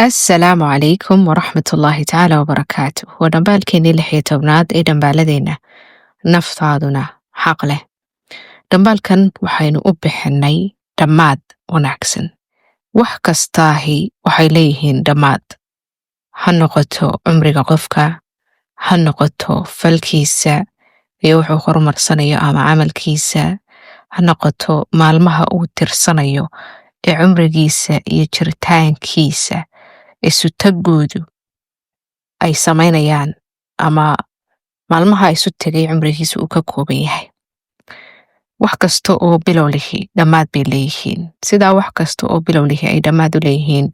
السلام عليكم ورحمة الله تعالى وبركاته ودنبaalkeenii 16aad ee dhambaaladeena naftaaduna xaq leh. Dhambaalkan waxaynu u bixinay dhammaad wanaagsan. Wax kastaahi waxay leeyihiin dhammaad. Ha noqoto cumriga qofka, ha noqoto falkiisa iyo wuxuu horumarsanayo ama camalkiisa, ha noqoto maalmaha uu tirsanayo ee cumrigiisa iyo jiritaankiisa isu tagoodu ay samaynayaan ama maalmaha isu tagay cumrigiisa uu ka kooban yahay. Wax kasta oo bilow lihi dhammaad bay leeyihiin. Sidaa wax kasta oo bilow lihi ay dhammaad u leeyihiin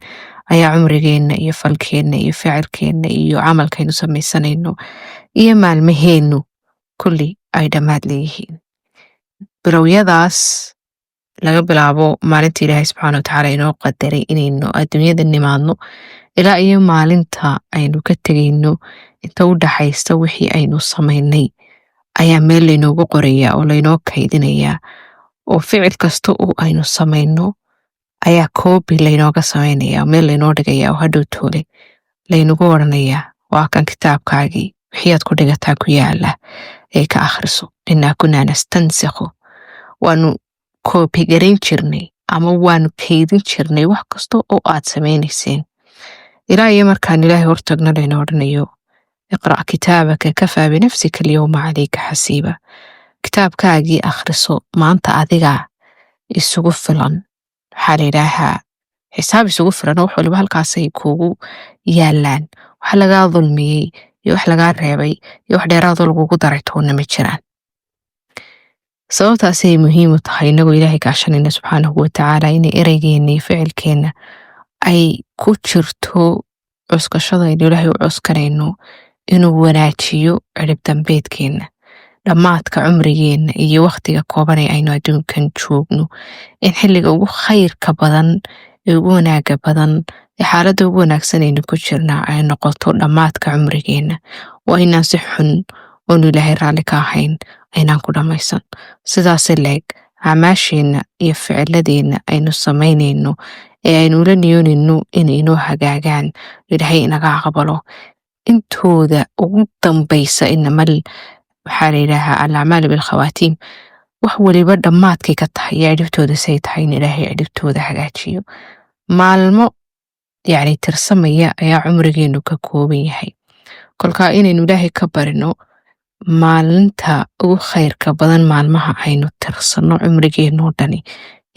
ayaa cumrigeenna iyo falkeenna iyo ficilkeenna iyo camalkaynu samaysanayno iyo maalmaheennu kulli ay dhammaad leeyihiin. Bilowyadaas laga bilaabo maalinta Ilaahay subxaanahu wa tacaala inoo qadaray inaynu adduunyada nimaadno ilaa iyo maalinta aynu ka tegayno inta u dhaxaysta wixii aynu samaynay ayaa meel laynoogu qorayaa oo laynoo kaydinayaa oo ficil kasta oo aynu samayno ayaa koobi laynooga samaynayaa meel laynoo dhigayaa oo hadhow toole laynagu oranayaa waa kan kitaabkaagii wixiiaad ku dhigataa ku yaala ee ka akhriso innaa kunaa nastansikhu. Waanu koobi garayn jirnay ama waanu kaydin jirnay wax kasta oo aad samaynayseen ilaa iyo markaan Ilaahay hortagna laynoo oranayo iqra' kitaabaka kafaa binafsika alyawma calayka xasiiba. Kitaabkaagii akhriso maanta adigaa isugu filan. Waxaa la yidhaahaa xisaab isugu filan oo wax waliba halkaasay kuugu yaalaan. Wax lagaa dulmiyey iyo wax lagaa reebay iyo wax dheeraadoo lagugu daray toonna ma jiraan. Sababtaasay muhiim u tahay inagoo Ilaahay kaashanayna subxaanahu wa tacaala inay ereygeena iyo ficilkeenna ay ku jirto cuskashada aynu Ilaahay u cuskanayno inuu wanaajiyo cirib dambeedkeenna, dhammaadka cumrigeenna iyo wakhtiga kooban ee aynu adduunkan joogno, in xilliga ugu khayrka badan ee ugu wanaaga badan ee xaaladda ugu wanaagsan aynu ku jirnaa ay noqoto dhammaadka cumrigeenna oo aynaan si xun oonu Ilaahay raalli ka ahayn aynaan ku dhammaysan. Sidaas leeg acmaasheenna iyo ficiladeenna aynu samaynayno ee aynu ula niyoonayno inay inoo hagaagaan Ilaahay inaga aqbalo intooda ugu dambaysa inamal waxaa la yidhaahaa alacmaalu bilkhawaatiim. Wax waliba dhammaadkay ka tahay iyo cidhibtooda say tahay in Ilaahay cidhibtooda hagaajiyo. Maalmo tirsamaya ayaa cumrigeennu ka kooban yahay. Kolkaa inaynu Ilaahay ka barino maalinta ugu khayrka badan maalmaha aynu tirsanno cumrigeennoo dhani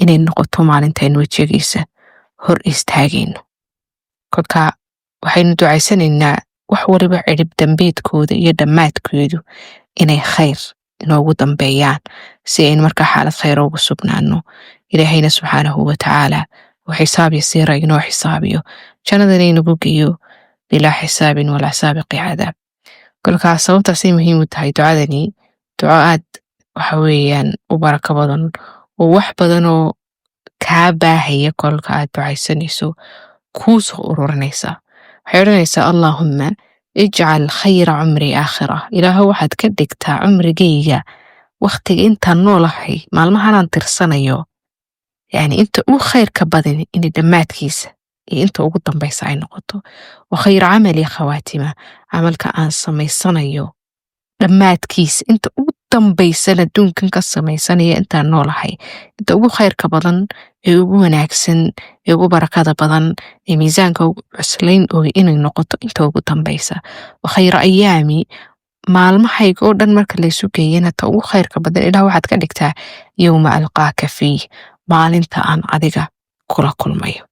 inay noqoto maalintaynu wejigiisa hor istaagayno. Kolkaa waxaynu ducaysanaynaa wax waliba cirib dambeedkooda iyo dhammaadkoodu inay khayr inoogu dambeeyaan si aynu markaa xaalad khayra ugu sugnaano. Ilaahayna subxaanahu wa tacaala oo xisaab yasiira inoo xisaabiyo jannadana inagu geeyo bilaa xisaabin walaa saabiqi cadaab. Kolkaa sababtaasay muhiim u tahay ducadani duco aad waxa weeyaan u barako badan oo wax badan oo kaa baahaya kolka aad ducaysanayso kuu soo ururinaysa. Waxay odhanaysaa allaahumma ijcal khayra cumri aakhira. Ilaahow waxaad ka dhigtaa cumrigayga wakhtiga intaan noolahay maalmahanaan tirsanayo inta ugu khayrka badan inay dhammaadkiisa iyo inta ugu dambaysa ay noqoto. Wa khayra camali khawaatima, camalka aan samaysanayo dhammaadkiisa inta ugu dambaysana adduunkan ka samaysanaya intaan noolahay inta ugu khayrka badan ee ugu wanaagsan ee ugu barakada badan ee miisaanka ugu cuslayn oo inay noqoto inta ugu dambaysa. Wa khayra ayaami, maalmahayga oo dhan marka laysu geeyana ta ugu khayrka badan ilaah waxaad ka dhigtaa yowma alqaaka fiih, maalinta aan adiga kula kulmayo.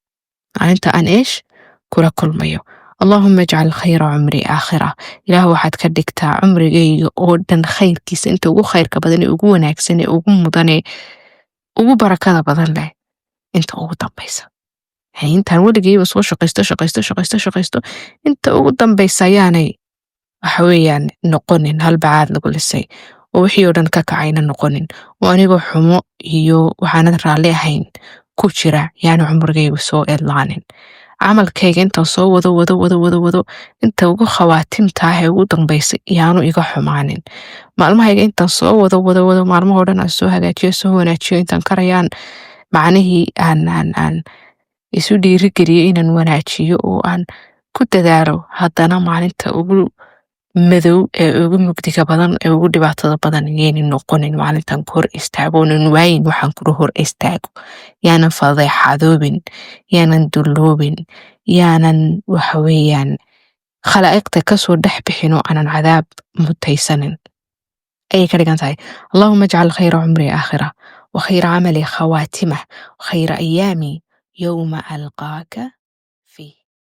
maalinta aan kula kulmayo. Allahumma ijcal khayra cumri aakhira. Ilaah waxaad ka dhigtaa cumrigayga oo dhan khayrkiisa inta ugu khayrka badan ee ugu wanaagsan ee ugu mudan ee ugu barakada badan leh inta ugu dambaysa. Intaan weligayba soo shaqaysto inta ugu dambaysa ayaanay waxa weeyaan noqonin hal bacaad lagu lisay oo wixii oo dhan ka kacayna noqonin oo anigoo xumo iyo waxaanad raalli ahayn ku jira yaanu cumrigaygu soo eedlaanin. camalkayga intaan soo wado inta ugu khawaatimta ee ugu dambaysa yaanu iga xumaanin. Maalmahayga intaan soo wado maalmahoo dhan aan soo hagaajiyo soo wanaajiyo intaan karayaan macnihii aan isu dhiirigeliyo inaan wanaajiyo oo aan ku dadaalo haddana maalinta ugu madow ee ugu mugdiga badan ee ugu dhibaatada badan yaynan noqonin maalintan ku hor istaago oonan waayin waxaan kula hor istaago yaanan fadeexadoobin yaanan dulloobin yaanan waxa weeyaan khalaa'iqta kasoo dhex bixin oo aanan cadaab mutaysanin ayay ka dhigan tahay allahuma ajcal khayra cumri aakhira wa khayra camali khawaatimah wa khayra ayaami yowma alqaaka